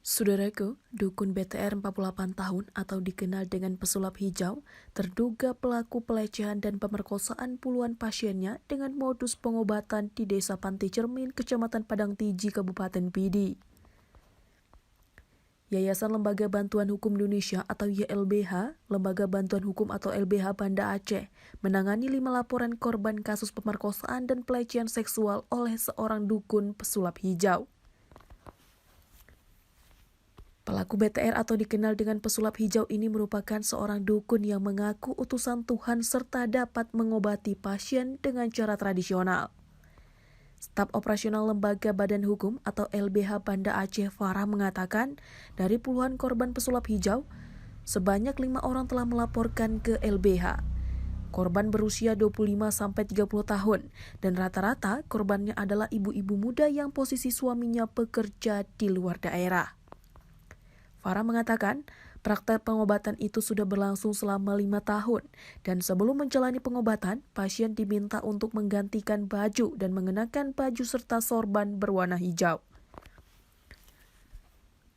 Saudaraku, dukun BTR 48 tahun atau dikenal dengan pesulap hijau, terduga pelaku pelecehan dan pemerkosaan puluhan pasiennya dengan modus pengobatan di Desa Panti Cermin, Kecamatan Padang Tiji, Kabupaten Pidi. Yayasan Lembaga Bantuan Hukum Indonesia atau YLBH, Lembaga Bantuan Hukum atau LBH Banda Aceh, menangani 5 laporan korban kasus pemerkosaan dan pelecehan seksual oleh seorang dukun pesulap hijau. Pelaku BTR atau dikenal dengan pesulap hijau ini merupakan seorang dukun yang mengaku utusan Tuhan serta dapat mengobati pasien dengan cara tradisional. Staf Operasional Lembaga Badan Hukum atau LBH Banda Aceh Farah mengatakan, dari puluhan korban pesulap hijau, sebanyak 5 orang telah melaporkan ke LBH. Korban berusia 25-30 tahun dan rata-rata korbannya adalah ibu-ibu muda yang posisi suaminya bekerja di luar daerah. Farah mengatakan, praktek pengobatan itu sudah berlangsung selama 5 tahun dan sebelum menjalani pengobatan, pasien diminta untuk menggantikan baju dan mengenakan baju serta sorban berwarna hijau.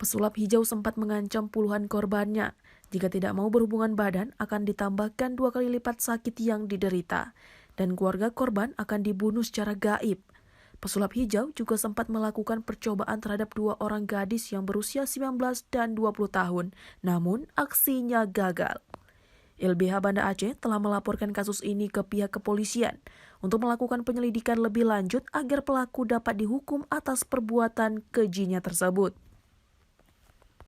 Pesulap hijau sempat mengancam puluhan korbannya. Jika tidak mau berhubungan badan, akan ditambahkan 2 kali lipat sakit yang diderita, dan keluarga korban akan dibunuh secara gaib. Pesulap hijau juga sempat melakukan percobaan terhadap 2 orang gadis yang berusia 19 dan 20 tahun, namun aksinya gagal. LBH Banda Aceh telah melaporkan kasus ini ke pihak kepolisian untuk melakukan penyelidikan lebih lanjut agar pelaku dapat dihukum atas perbuatan kejinya tersebut.